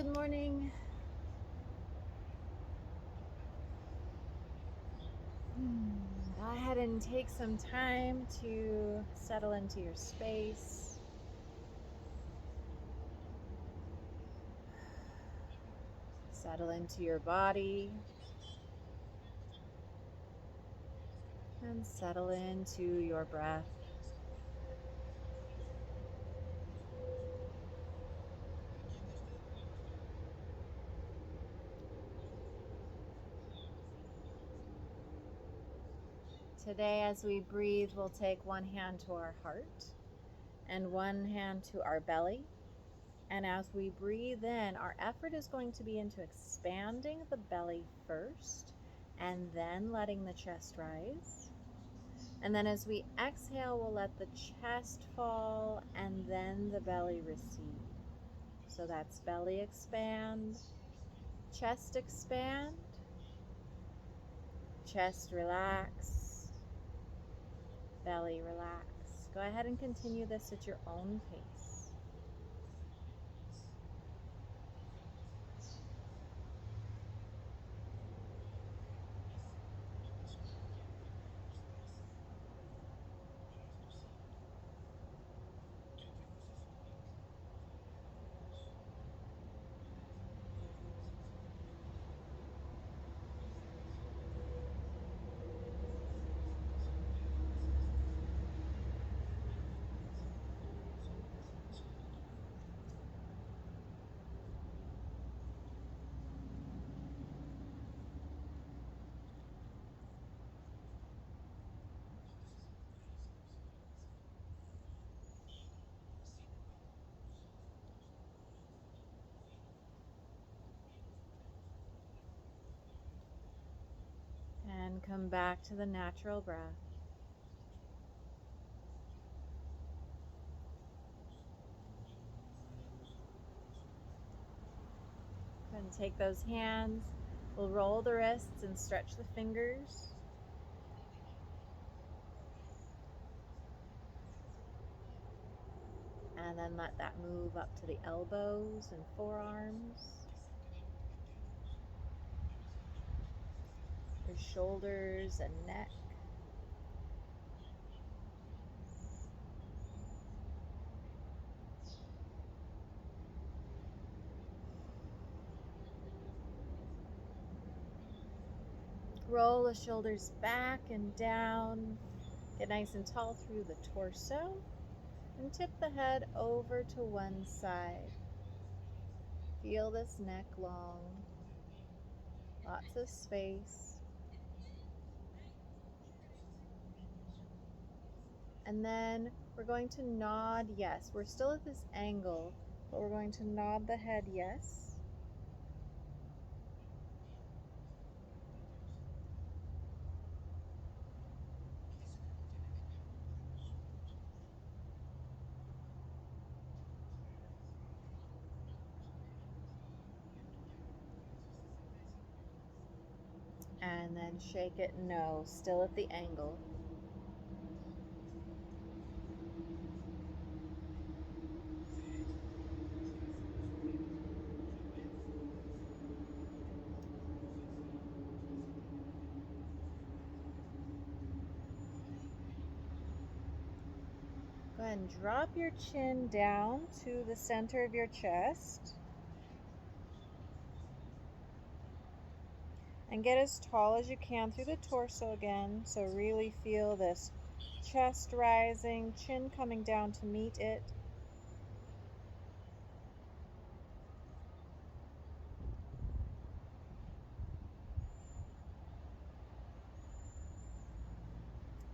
Good morning. Go ahead and take some time to settle into your space. Settle into your body. And settle into your breath. Today, as we breathe, we'll take one hand to our heart and one hand to our belly. And as we breathe in, our effort is going to be into expanding the belly first and then letting the chest rise. And then as we exhale, we'll let the chest fall and then the belly recede. So that's belly expand, chest expand, chest relax, belly relax. Go ahead and continue this at your own pace. And come back to the natural breath. Go ahead and take those hands. We'll roll the wrists and stretch the fingers. And then let that move up to the elbows and forearms. Your shoulders and neck. Roll the shoulders back and down. Get nice and tall through the torso. And tip the head over to one side. Feel this neck long. Lots of space. And then we're going to nod yes. We're still at this angle, but we're going to nod the head yes. And then shake it no, still at the angle. Go ahead and drop your chin down to the center of your chest. And get as tall as you can through the torso again. So really feel this chest rising, chin coming down to meet it.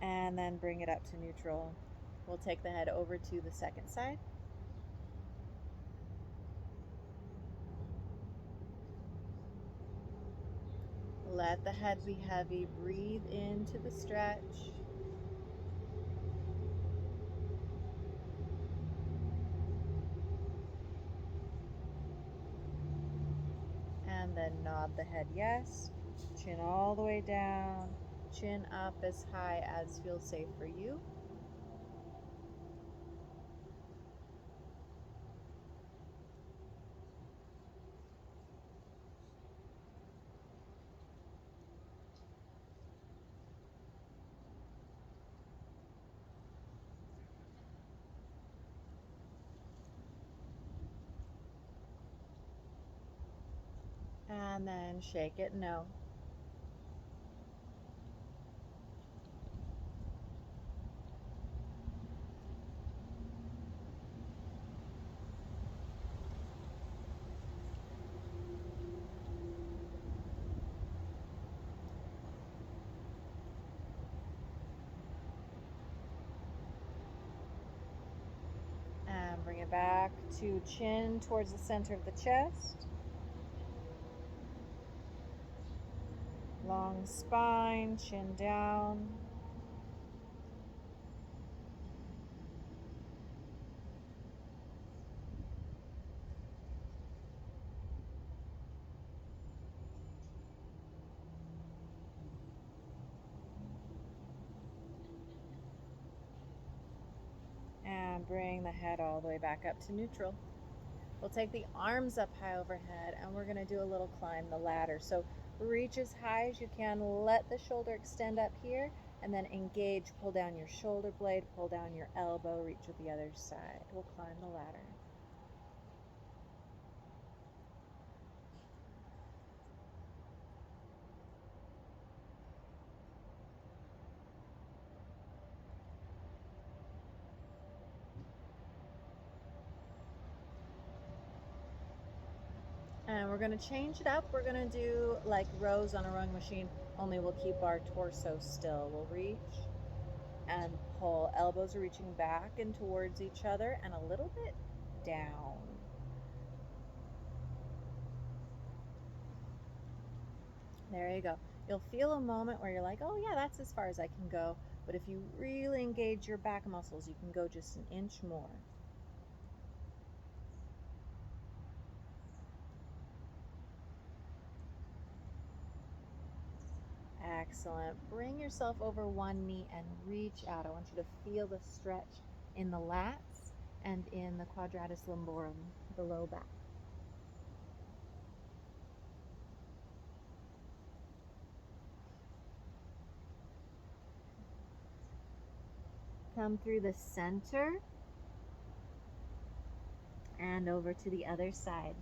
And then bring it up to neutral. We'll take the head over to the second side. Let the head be heavy. Breathe into the stretch. And then nod the head yes. Chin all the way down. Chin up as high as feels safe for you. And then shake it no. And bring it back to chin towards the center of the chest. Long spine, chin down. And bring the head all the way back up to neutral. We'll take the arms up high overhead and we're going to do a little climb the ladder. So reach as high as you can, let the shoulder extend up here, and then engage, pull down your shoulder blade, pull down your elbow, reach with the other side. We'll climb the ladder. And we're going to change it up. We're going to do like rows on a rowing machine, only we'll keep our torso still. We'll reach and pull. Elbows are reaching back and towards each other and a little bit down. There you go. You'll feel a moment where you're like, oh yeah, that's as far as I can go. But if you really engage your back muscles, you can go just an inch more. Excellent. Bring yourself over one knee and reach out. I want you to feel the stretch in the lats and in the quadratus lumborum, the low back. Come through the center and over to the other side.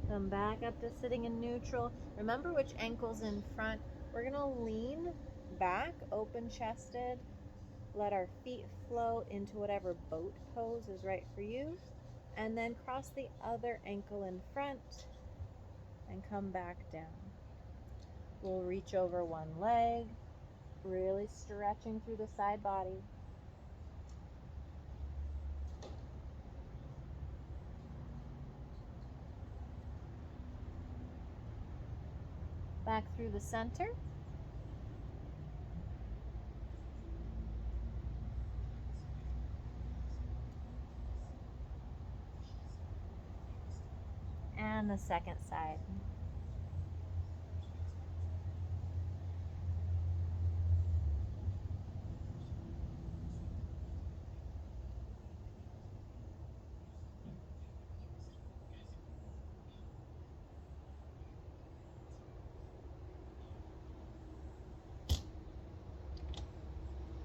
Come back up to sitting in neutral. Remember which ankle's in front. We're going to lean back, open-chested. Let our feet flow into whatever boat pose is right for you. And then cross the other ankle in front and come back down. We'll reach over one leg, really stretching through the side body. Back through the center. And the second side.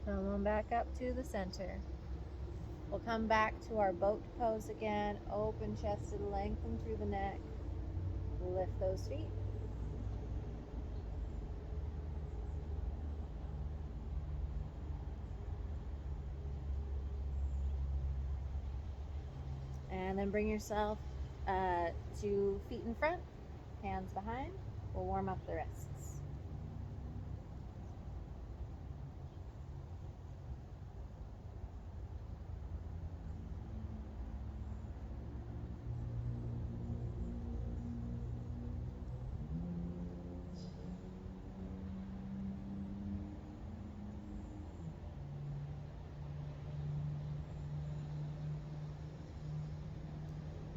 Come on back up to the center. We'll come back to our boat pose again. Open chested, lengthen through the neck. Lift those feet. And then bring yourself to feet in front, hands behind. We'll warm up the wrists.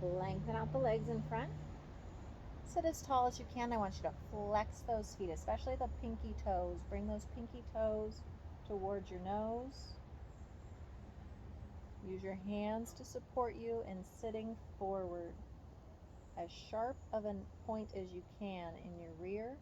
Lengthen out the legs in front. Sit as tall as you can. I want you to flex those feet, especially the pinky toes. Bring those pinky toes towards your nose. Use your hands to support you in sitting forward. as sharp of a point as you can in your rear.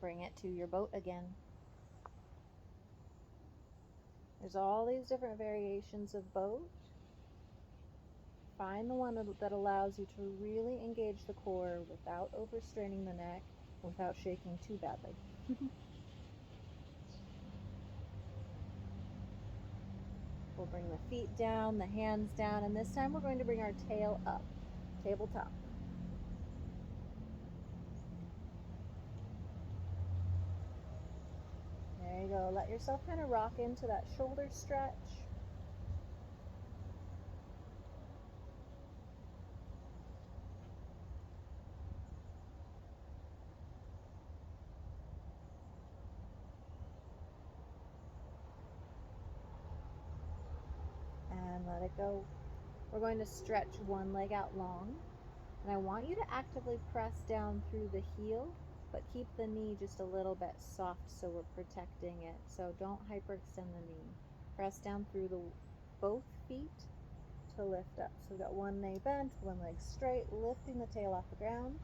Bring it to your boat again. There's all these different variations of boat. Find the one that allows you to really engage the core without overstraining the neck, without shaking too badly. We'll bring the feet down, the hands down, and this time we're going to bring our tail up, tabletop. There you go. Let yourself kind of rock into that shoulder stretch. And let it go. We're going to stretch one leg out long, and I want you to actively press down through the heel, but keep the knee just a little bit soft so we're protecting it. So don't hyperextend the knee. Press down through both feet to lift up. So we've got one knee bent, one leg straight, lifting the tail off the ground.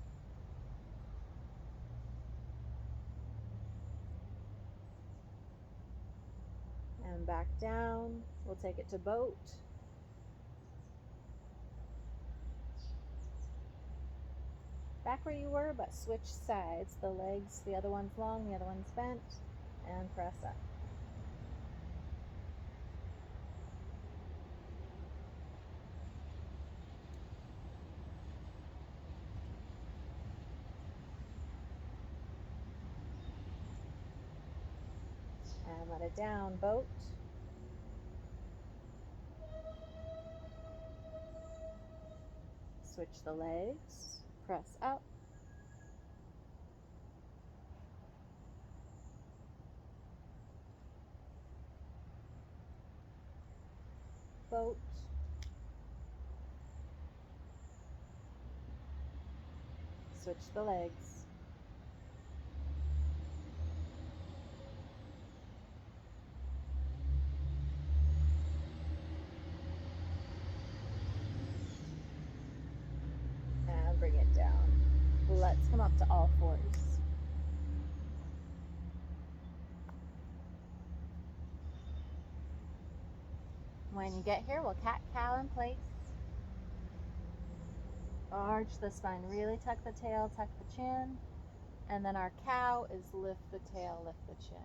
And back down. We'll take it to boat. Back where you were, but switch sides. The legs, the other one's long, the other one's bent, and press up. And let it down, boat. Switch the legs, press up. Boat. Switch the legs. And bring it down. Let's come up to all fours. When you get here, we'll cat-cow in place. Arch the spine, really tuck the tail, tuck the chin. And then our cow is lift the tail, lift the chin.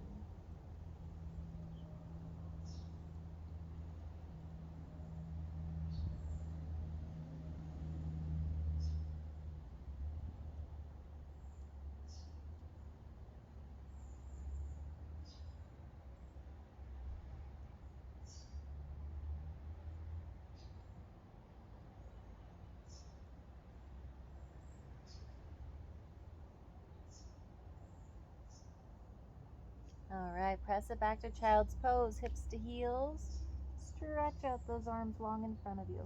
All right, press it back to child's pose, hips to heels. Stretch out those arms long in front of you.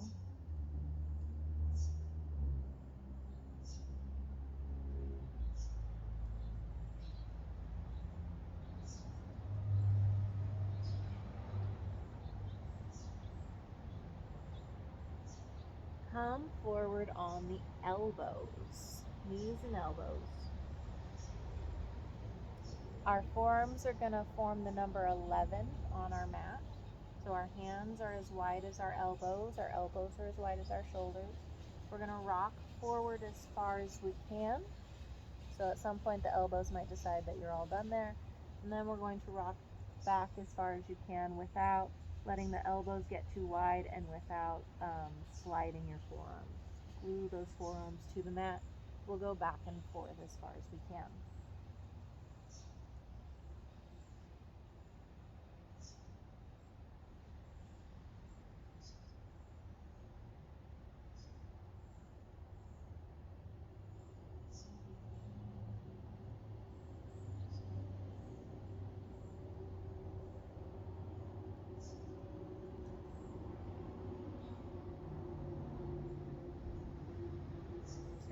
Come forward on the elbows, knees and elbows. Our forearms are going to form the number 11 on our mat. So our hands are as wide as our elbows are as wide as our shoulders. We're going to rock forward as far as we can. So at some point the elbows might decide that you're all done there. And then we're going to rock back as far as you can without letting the elbows get too wide and without sliding your forearms. Glue those forearms to the mat. We'll go back and forth as far as we can.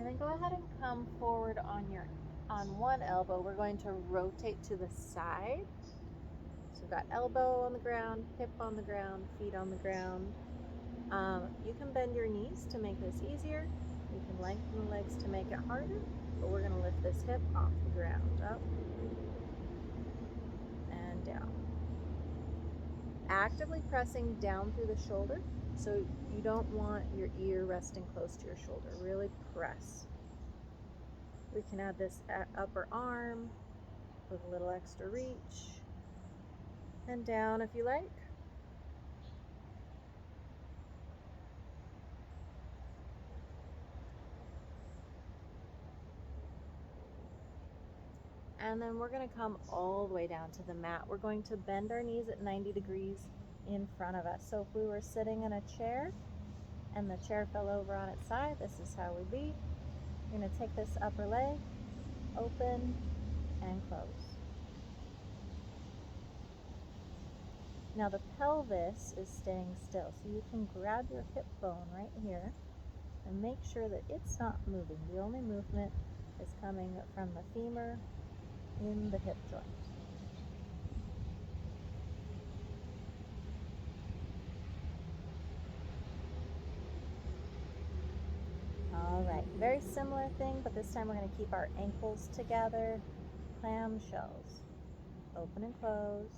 then go ahead and come forward on one elbow. We're going to rotate to the side. So we've got elbow on the ground, hip on the ground, feet on the ground. You can bend your knees to make this easier. You can lengthen the legs to make it harder, but we're going to lift this hip off the ground, up and down. Actively pressing down through the shoulder, so you don't want your ear resting close to your shoulder. Really press. We can add this upper arm with a little extra reach, and down if you like. And then we're going to come all the way down to the mat. We're going to bend our knees at 90 degrees in front of us. So if we were sitting in a chair and the chair fell over on its side, this is how we'd be. We're going to take this upper leg, open and close. Now the pelvis is staying still, so you can grab your hip bone right here and make sure that it's not moving. The only movement is coming from the femur in the hip joint. All right, very similar thing, but this time we're going to keep our ankles together. Clamshells, open and close.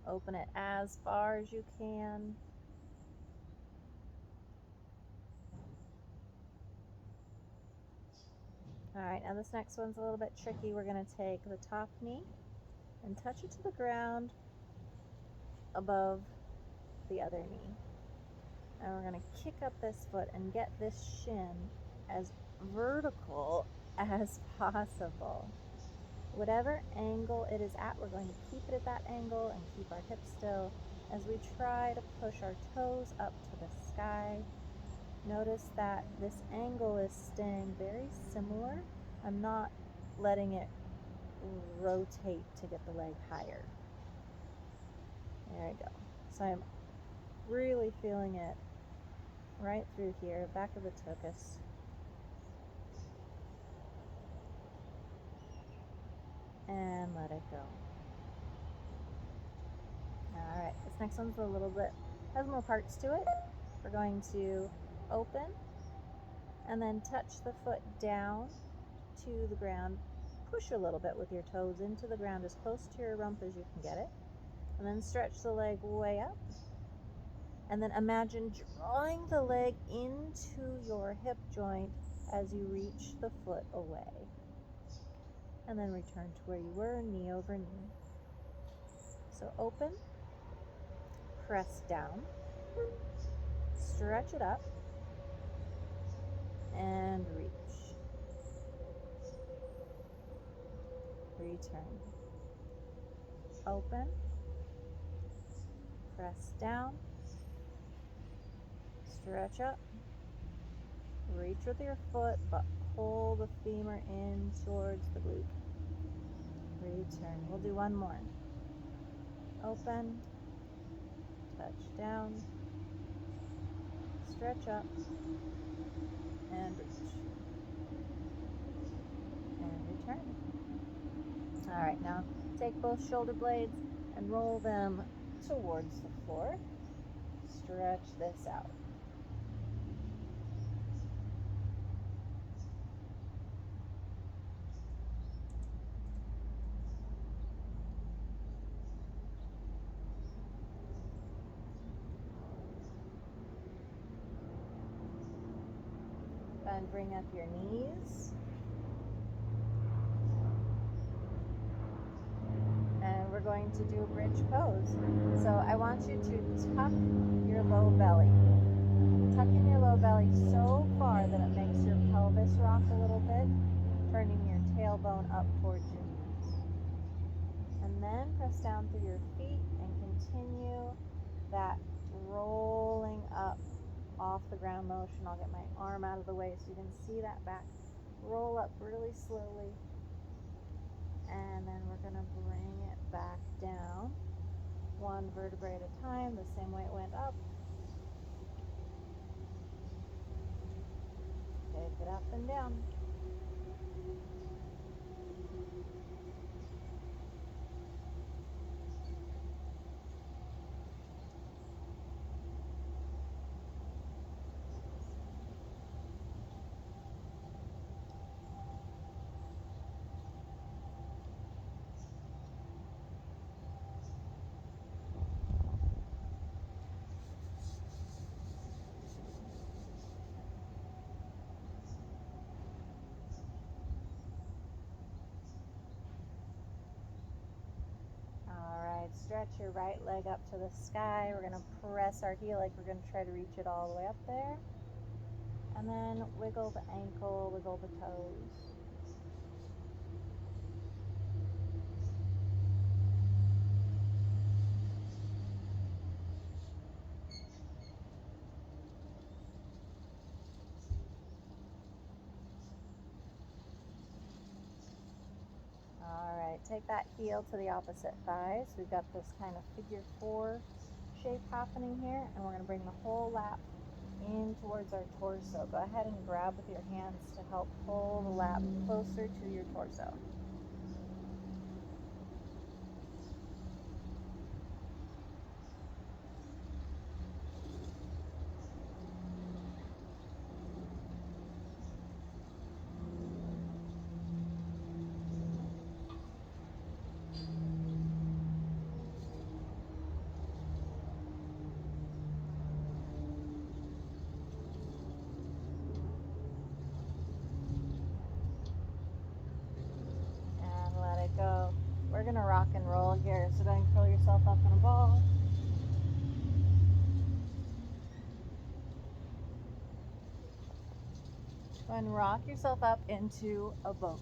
Open it as far as you can. All right, now this next one's a little bit tricky. We're going to take the top knee and touch it to the ground above the other knee. And we're going to kick up this foot and get this shin as vertical as possible. Whatever angle it is at, we're going to keep it at that angle and keep our hips still as we try to push our toes up to the sky. Notice that this angle is staying very similar. I'm not letting it rotate to get the leg higher. There we go. So I'm really feeling it right through here, back of the tuchus. And let it go. All right, this next one's a little bit, has more parts to it. We're going to open and then touch the foot down to the ground. Push a little bit with your toes into the ground as close to your rump as you can get it. And then stretch the leg way up. And then imagine drawing the leg into your hip joint as you reach the foot away. And then return to where you were, knee over knee. So open, press down, stretch it up, and reach. Return. Open, press down, stretch up, reach with your foot, but pull the femur in towards the glute. Return. We'll do one more. Open, touch down, stretch up, and reach. And return. All right, now take both shoulder blades and roll them towards the floor. Stretch this out. And bring up your knees. And we're going to do a bridge pose. So I want you to tuck your low belly. Tuck in your low belly so far that it makes your pelvis rock a little bit, turning your tailbone up towards your knees. And then press down through your feet and continue that rolling up off the ground motion. I'll get my arm out of the way so you can see that back. Roll up really slowly. And then we're going to bring it back down. one vertebrae at a time, the same way it went up. Take it up and down. Stretch your right leg up to the sky. We're going to press our heel like we're going to try to reach it all the way up there. And then wiggle the ankle, wiggle the toes. Alright, take that heel to the opposite thigh. So we've got this kind of figure 4 shape happening here, and we're going to bring the whole lap in towards our torso. Go ahead and grab with your hands to help pull the lap closer to your torso. Go. We're going to rock and roll here, so don't curl yourself up in a ball. Go and rock yourself up into a boat.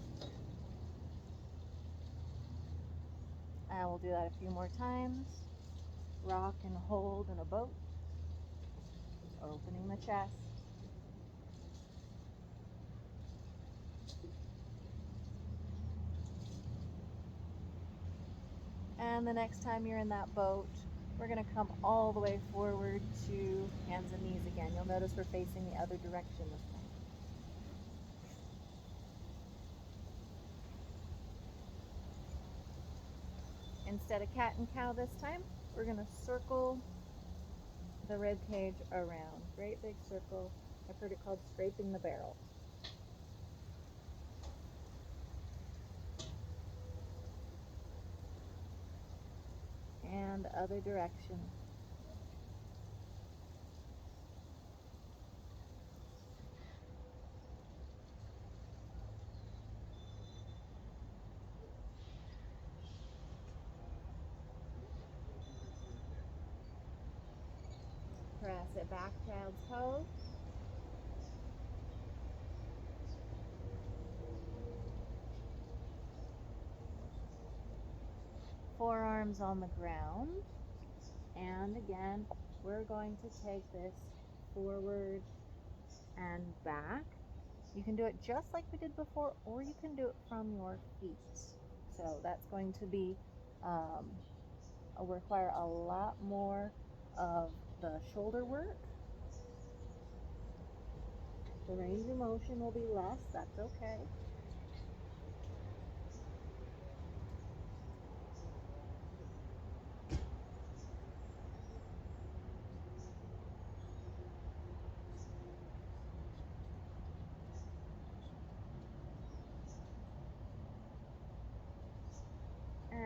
And we'll do that a few more times. Rock and hold in a boat, opening the chest. And the next time you're in that boat, we're going to come all the way forward to hands and knees again. You'll notice we're facing the other direction this time. Instead of cat and cow this time, we're going to circle the rib cage around. Great big circle. I've heard it called scraping the barrel. And other direction. Press it back, child's pose. Forearms on the ground. And again, we're going to take this forward and back. You can do it just like we did before, or you can do it from your feet. So that's going to be require a lot more of the shoulder work. The range of motion will be less, that's okay.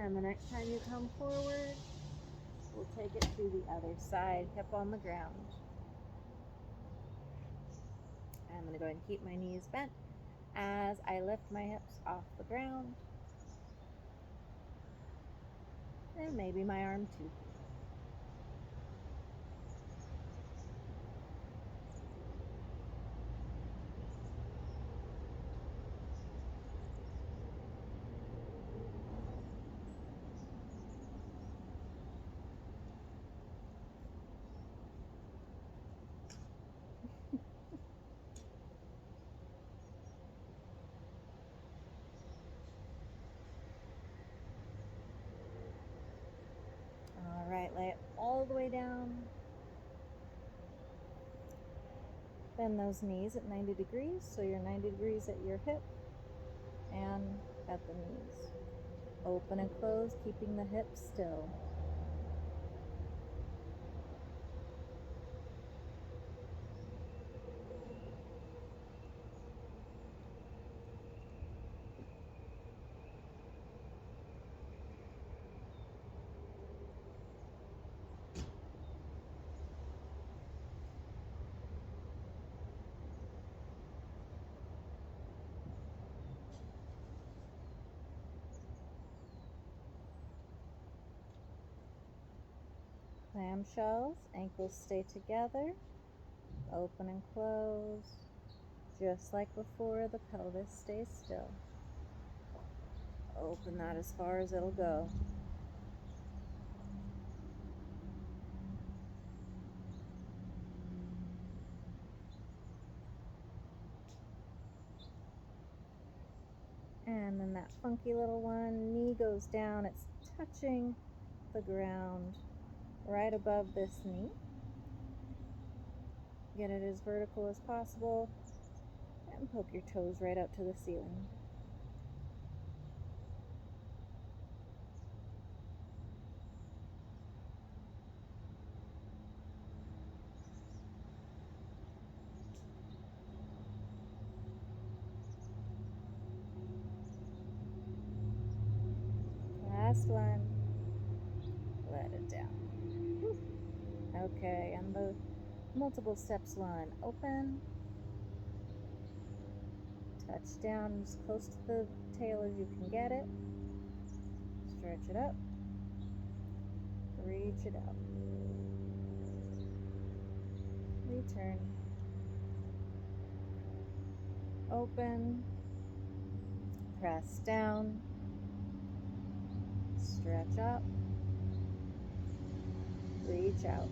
And the next time you come forward, we'll take it to the other side, hip on the ground. I'm going to go ahead and keep my knees bent as I lift my hips off the ground. And maybe my arm too. might lay it all the way down. Bend those knees at 90 degrees, so you're 90 degrees at your hip and at the knees. Open and close, keeping the hips still. Clamshells, ankles stay together, open and close. Just like before, the pelvis stays still. Open that as far as it'll go. And then that funky little one, knee goes down, it's touching the ground right above this knee. Get it as vertical as possible and poke your toes right out to the ceiling. Last one. Let it down. Whew. Okay, and the multiple steps one. Open. Touch down as close to the tail as you can get it. Stretch it up. Reach it out. Return. Open. Press down. Stretch up. Reach out.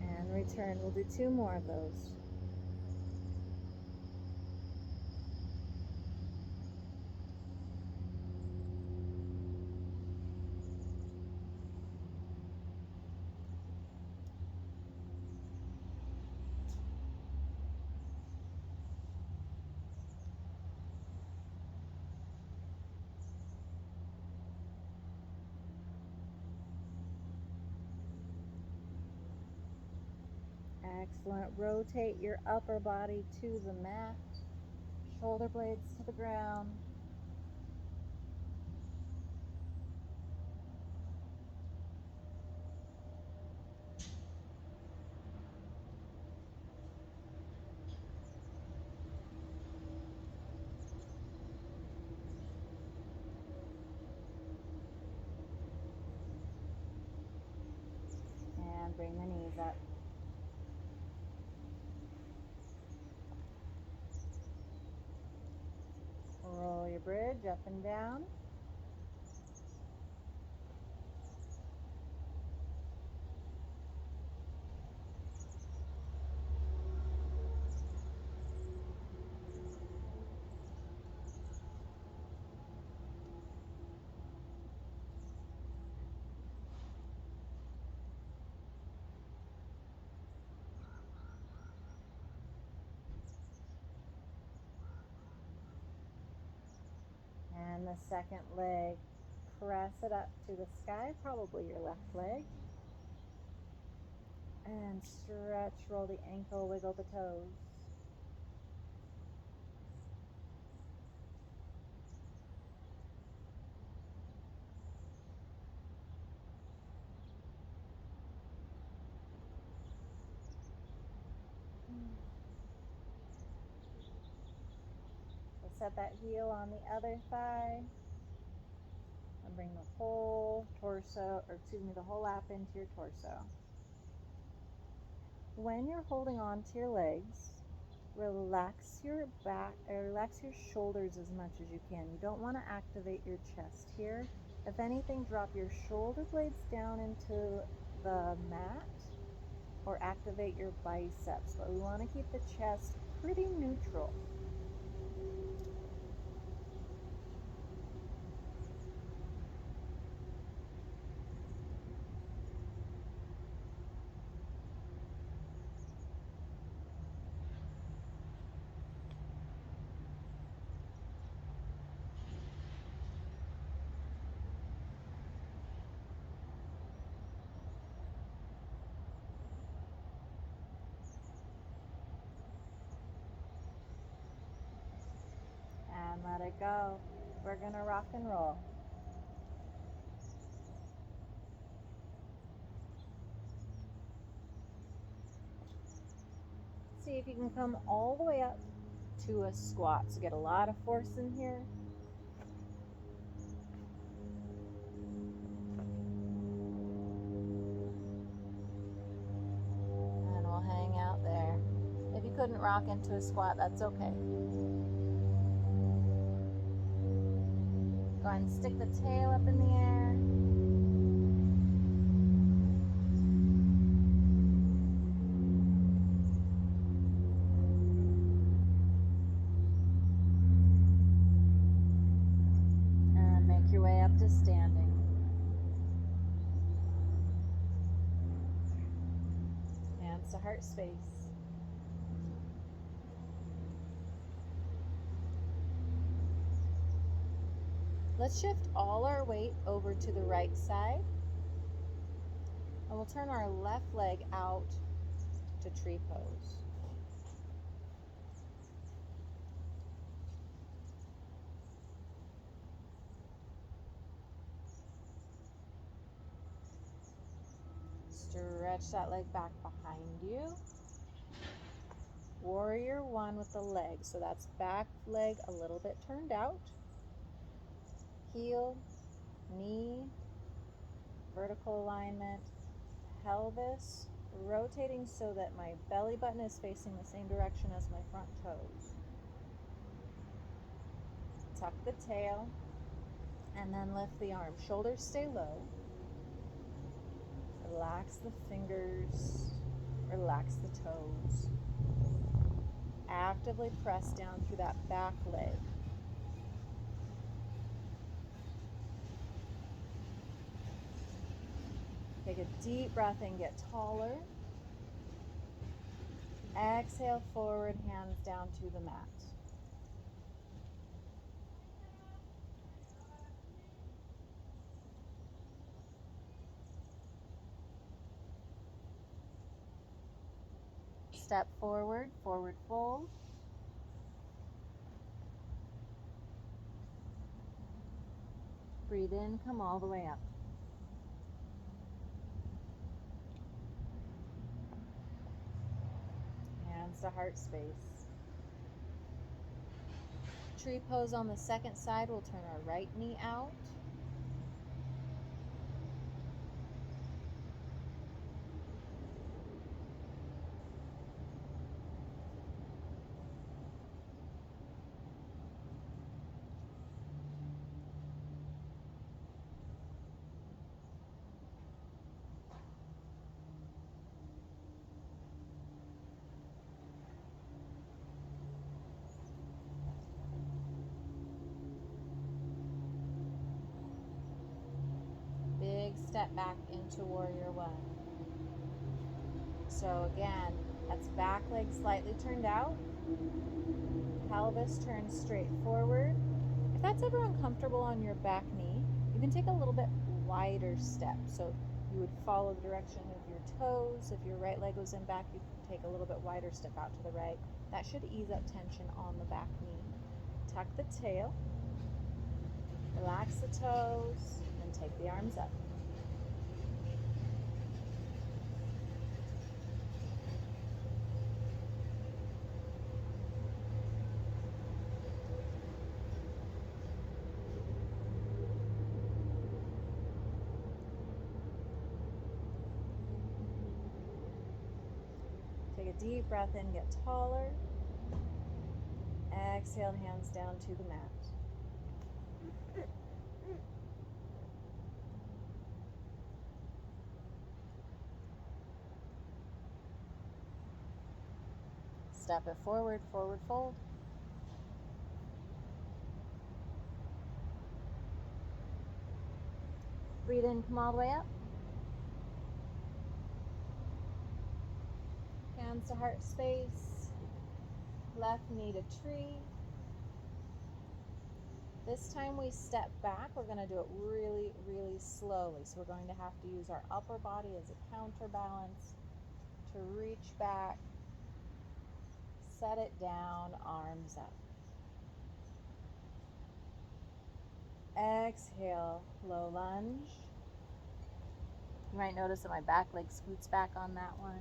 And return. We'll do 2 more of those. Excellent. Rotate your upper body to the mat. Shoulder blades to the ground. And bring the knees up. Roll your bridge up and down. And the second leg, press it up to the sky, probably your left leg. And stretch, roll the ankle, wiggle the toes. So set that heel on the other thigh. And bring the whole torso, or excuse me, the whole lap into your torso. When you're holding on to your legs, relax your back, or relax your shoulders as much as you can. You don't want to activate your chest here. If anything, drop your shoulder blades down into the mat or activate your biceps, but we want to keep the chest pretty neutral. it go. We're gonna rock and roll. See if you can come all the way up to a squat. So get a lot of force in here. And we'll hang out there. If you couldn't rock into a squat, that's okay. Go ahead and stick the tail up in the air. And make your way up to standing. Hands to heart space. Let's shift all our weight over to the right side. And we'll turn our left leg out to tree pose. Stretch that leg back behind you. Warrior one with the leg. So that's back leg a little bit turned out. Heel, knee, vertical alignment, pelvis, rotating so that my belly button is facing the same direction as my front toes. Tuck the tail and then lift the arms. Shoulders stay low. Relax the fingers, relax the toes. Actively press down through that back leg. Take a deep breath in, get taller. Exhale forward, hands down to the mat. Step forward, forward fold. Breathe in, come all the way up. Hands to heart space. Tree pose on the second side, we'll turn our right knee out. Big step back into warrior one. So again, that's back leg slightly turned out. Pelvis turns straight forward. If that's ever uncomfortable on your back knee, you can take a little bit wider step. So you would follow the direction of your toes. If your right leg goes in back, you can take a little bit wider step out to the right. That should ease up tension on the back knee. Tuck the tail. Relax the toes and take the arms up. Take a deep breath in, get taller. Exhale, hands down to the mat. Step it forward, forward fold. Breathe in, come all the way up. Hands to heart space. Left knee to tree. This time we step back. We're going to do it really, really slowly. So we're going to have to use our upper body as a counterbalance to reach back, set it down, arms up. Exhale, low lunge. You might notice that my back leg scoots back on that one.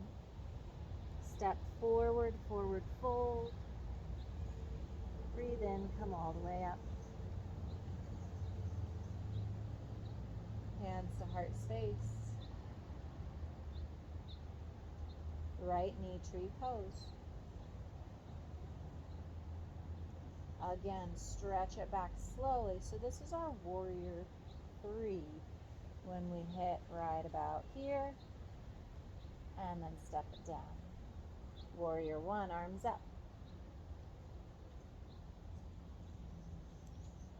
Step forward, forward fold. Breathe in, come all the way up. Hands to heart space. Right knee tree pose. Again, stretch it back slowly. So this is our warrior 3 when we hit right about here, and then step it down. Warrior 1, arms up.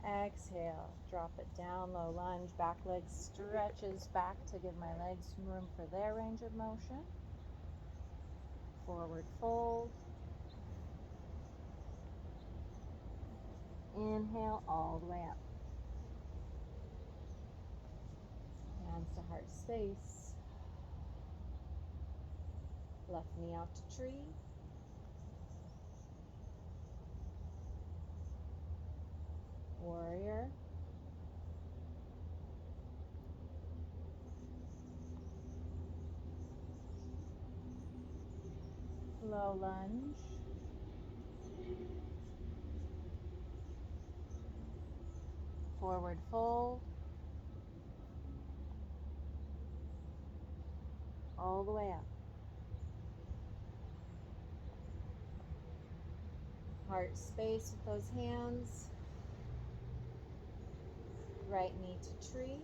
Exhale, drop it down, low lunge, back leg stretches back to give my legs some room for their range of motion. Forward fold. Inhale all the way up. Hands to heart space. Left knee out to tree. Warrior. Low lunge. Forward fold. All the way up. Heart space with those hands. Right knee to tree.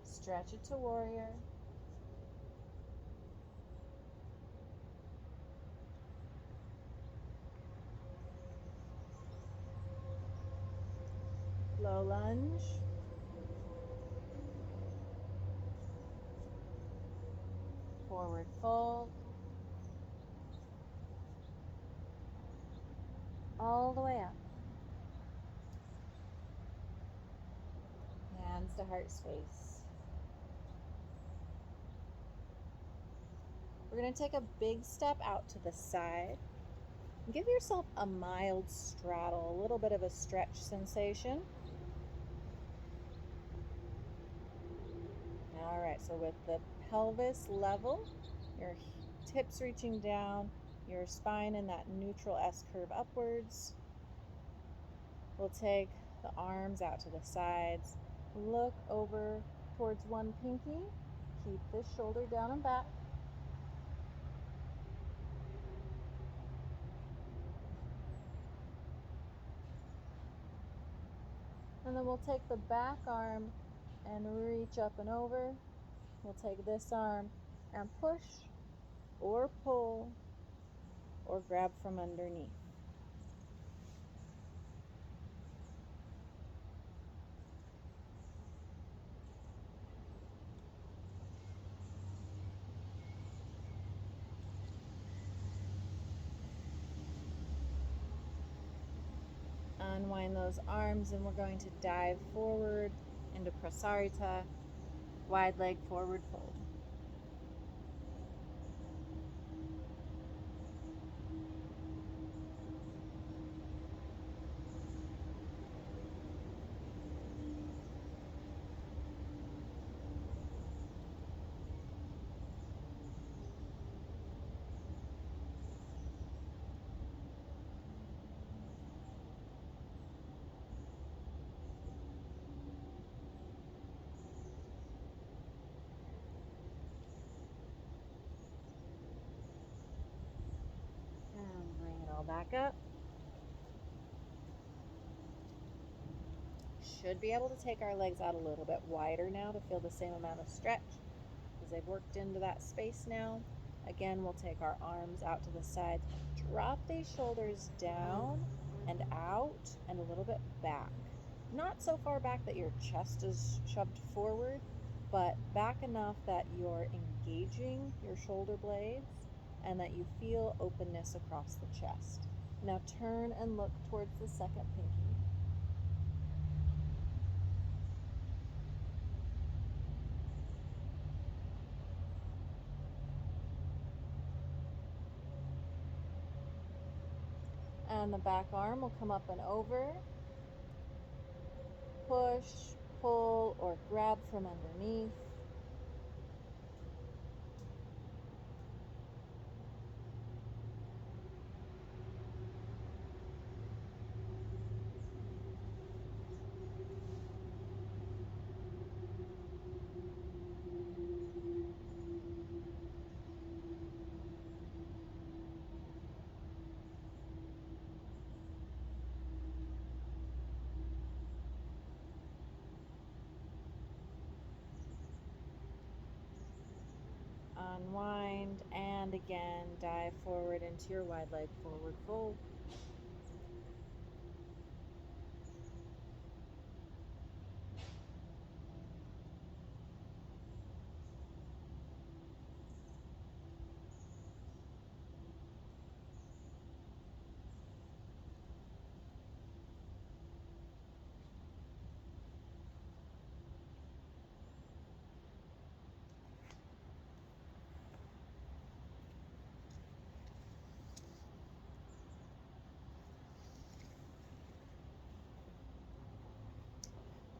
Stretch it to warrior. Low lunge. Forward fold. All the way up. Hands to heart space. We're going to take a big step out to the side. Give yourself a mild straddle, a little bit of a stretch sensation. All right, so with the pelvis level, your hips reaching down, your spine in that neutral S curve upwards. We'll take the arms out to the sides. Look over towards one pinky. Keep this shoulder down and back. And then we'll take the back arm and reach up and over. We'll take this arm and push or pull or grab from underneath. Unwind those arms and we're going to dive forward into Prasarita, wide leg forward fold. Back up. Should be able to take our legs out a little bit wider now to feel the same amount of stretch because they've worked into that space now. Again, we'll take our arms out to the sides. Drop these shoulders down and out and a little bit back. Not so far back that your chest is shoved forward, but back enough that you're engaging your shoulder blades and that you feel openness across the chest. Now turn and look towards the second pinky. And the back arm will come up and over. Push, pull, or grab from underneath. Unwind, and again, dive forward into your wide leg forward fold.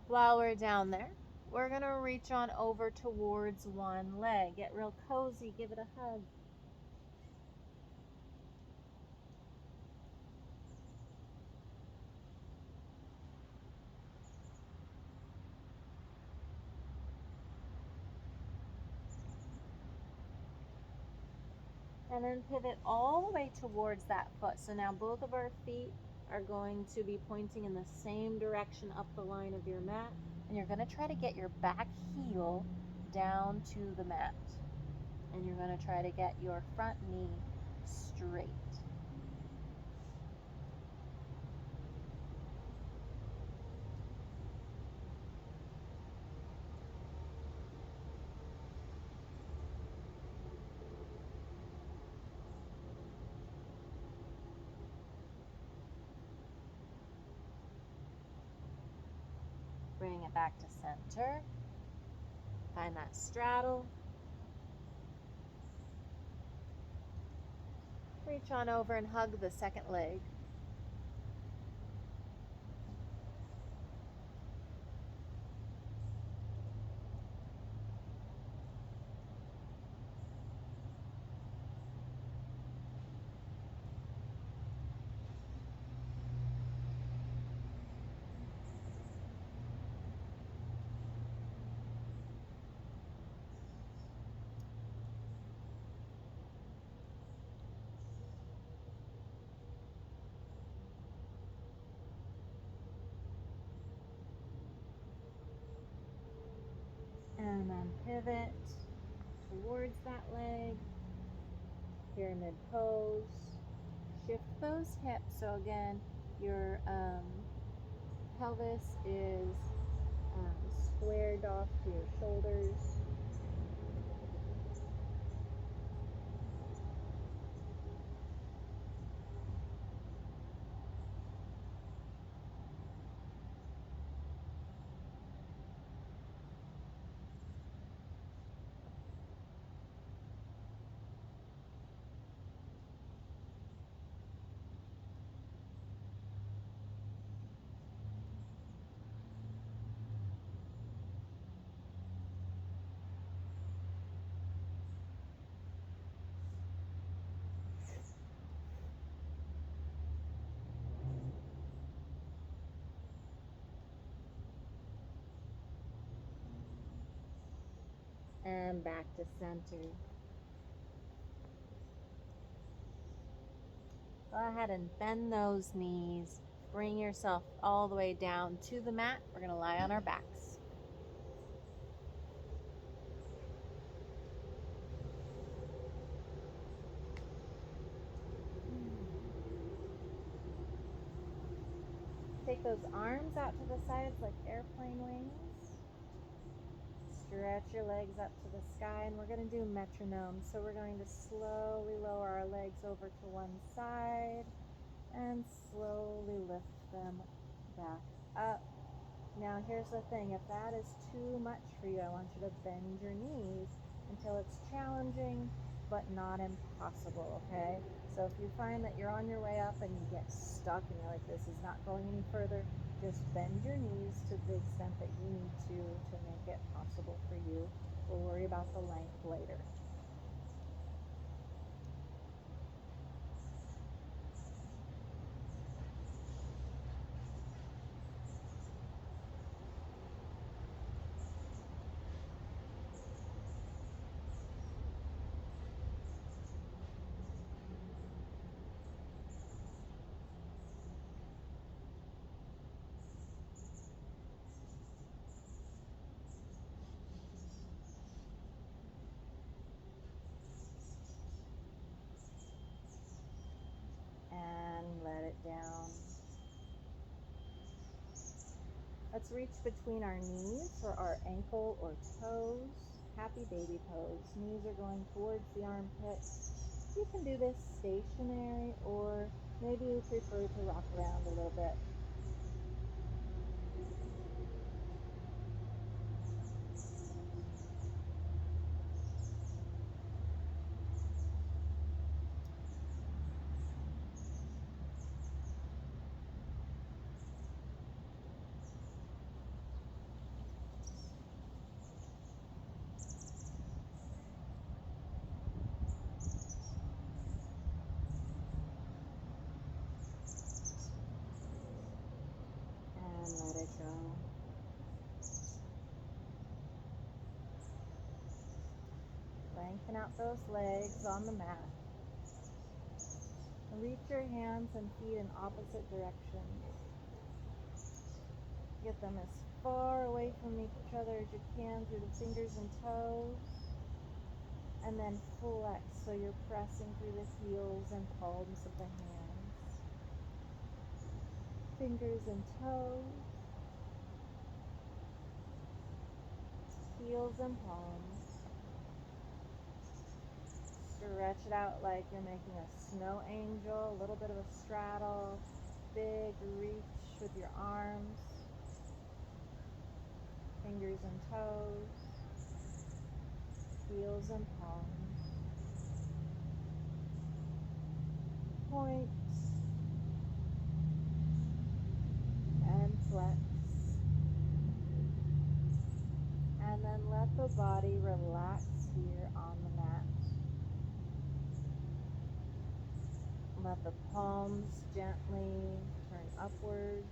While we're down there, we're going to reach on over towards one leg. Get real cozy, give it a hug. And then pivot all the way towards that foot. So now both of our feet are going to be pointing in the same direction up the line of your mat. And you're going to try to get your back heel down to the mat. And you're going to try to get your front knee straight. Bring it back to center. Find that straddle. Reach on over and hug the second leg. And then pivot towards that leg. Pyramid pose. Shift those hips. So again, your pelvis is squared off to your shoulders. And back to center. Go ahead and bend those knees. Bring yourself all the way down to the mat. We're going to lie on our backs. Take those arms out to the sides like airplane wings. Stretch your legs up to the sky, and we're going to do metronome. So we're going to slowly lower our legs over to one side and slowly lift them back up. Now here's the thing, if that is too much for you, I want you to bend your knees until it's challenging but not impossible, okay? So if you find that you're on your way up and you get stuck and you're like, this is not going any further, just bend your knees to the extent that you need to make it possible for you. We'll worry about the length later. And let it down. Let's reach between our knees for our ankle or toes. Happy baby pose. Knees are going towards the armpits. You can do this stationary, or maybe you prefer to rock around a little bit. And let it go. Lengthen out those legs on the mat. Reach your hands and feet in opposite directions. Get them as far away from each other as you can through the fingers and toes. And then flex, so you're pressing through the heels and palms of the hands. Fingers and toes. Heels and palms. Stretch it out like you're making a snow angel, a little bit of a straddle, big reach with your arms, fingers and toes, heels and palms. Point and flex. And then let the body relax here on the mat. Let the palms gently turn upwards.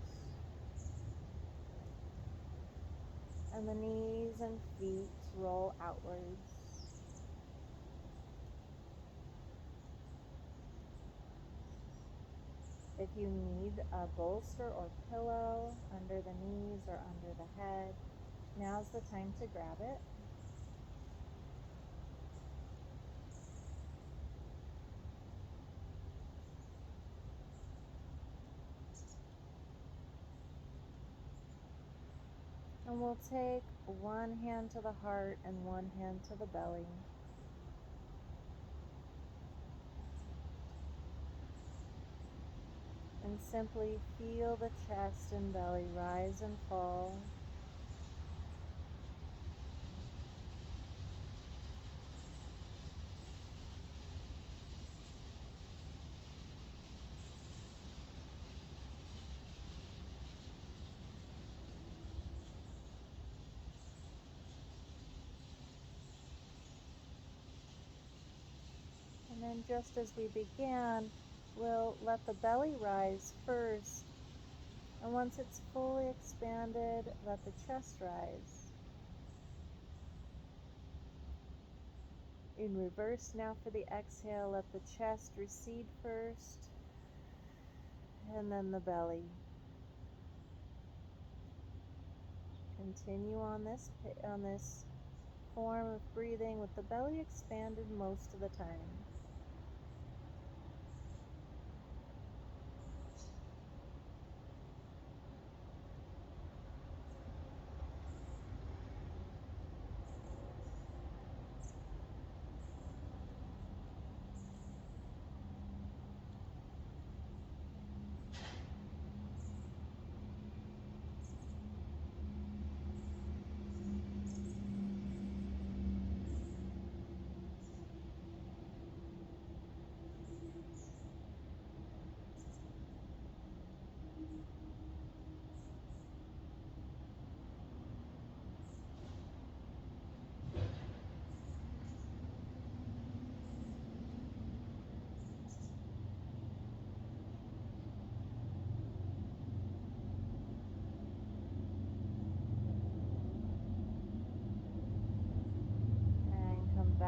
And the knees and feet roll outwards. If you need a bolster or pillow under the knees or under the head, now's the time to grab it. And we'll take one hand to the heart and one hand to the belly. And simply feel the chest and belly rise and fall. And then just as we began, we'll let the belly rise first. And once it's fully expanded, let the chest rise. In reverse now for the exhale, let the chest recede first, and then the belly. Continue on this form of breathing with the belly expanded most of the time.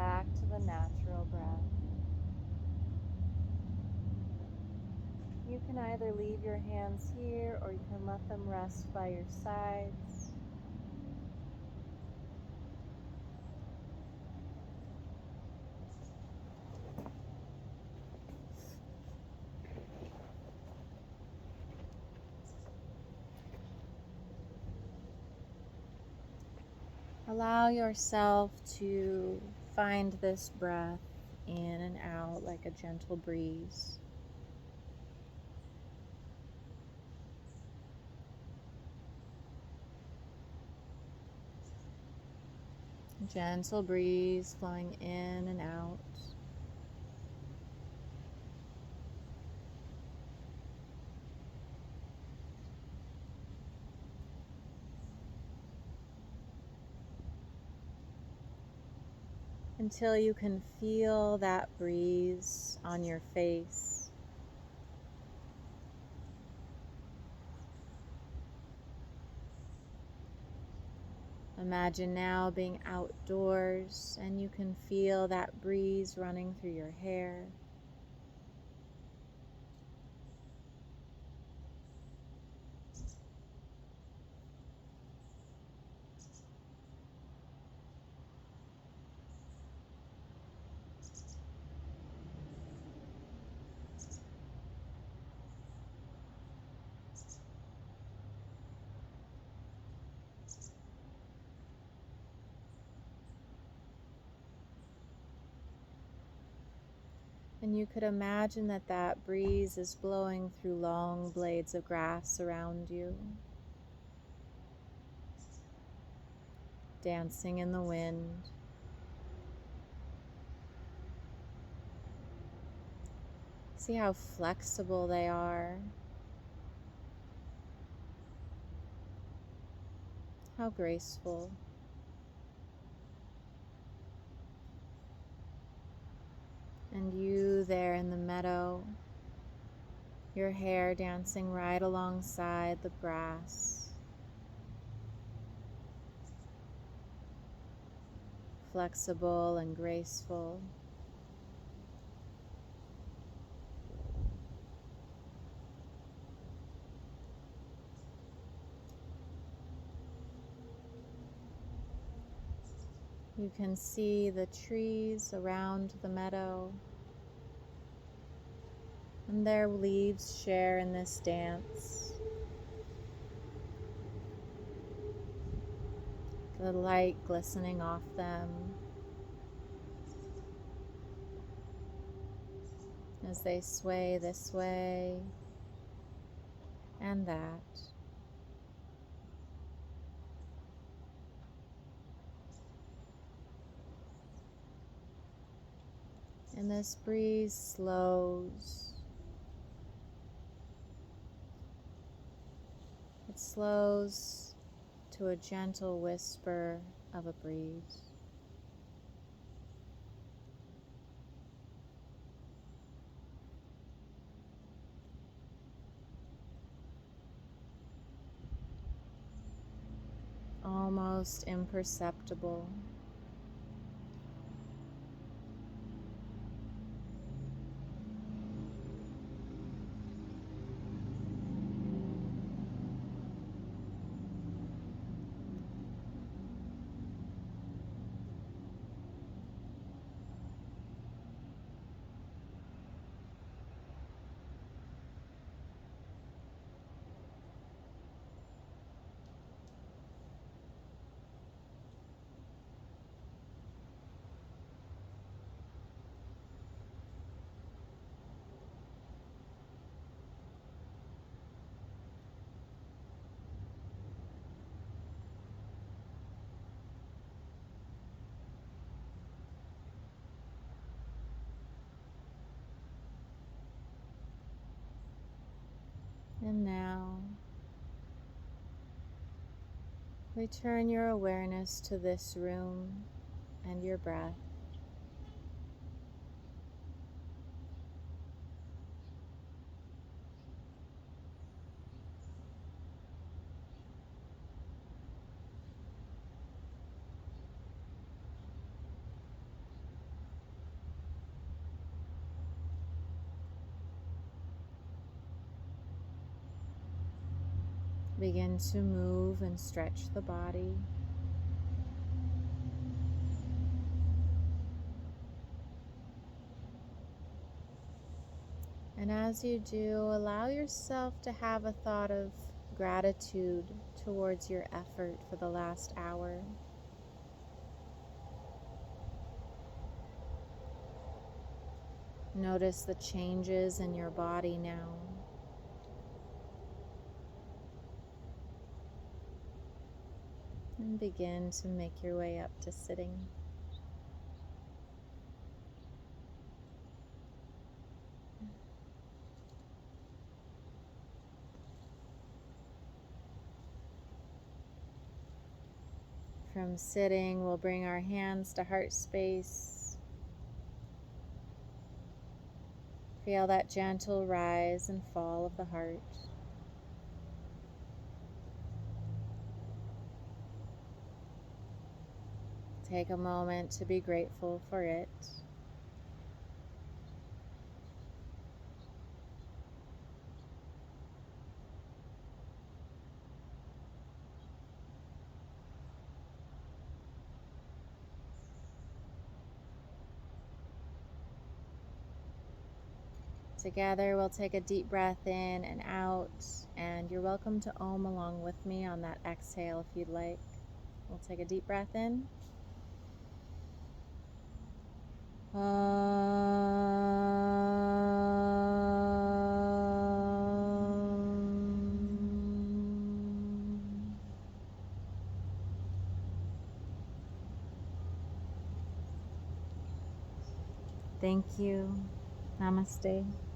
back to the natural breath. You can either leave your hands here or you can let them rest by your sides. Allow yourself to find this breath in and out like a gentle breeze. Gentle breeze flowing in and out. Until you can feel that breeze on your face. Imagine now being outdoors and you can feel that breeze running through your hair. And you could imagine that that breeze is blowing through long blades of grass around you, dancing in the wind. See how flexible they are, how graceful. And you there in the meadow, your hair dancing right alongside the grass, flexible and graceful. You can see the trees around the meadow, and their leaves share in this dance. The light glistening off them as they sway this way and that. And this breeze slows. It slows to a gentle whisper of a breeze. Almost imperceptible. And now, return your awareness to this room and your breath. Begin to move and stretch the body. And as you do, allow yourself to have a thought of gratitude towards your effort for the last hour. Notice the changes in your body now. And begin to make your way up to sitting. From sitting, we'll bring our hands to heart space. Feel that gentle rise and fall of the heart. Take a moment to be grateful for it. Together, we'll take a deep breath in and out, and you're welcome to Om along with me on that exhale if you'd like. We'll take a deep breath in. Thank you. Namaste.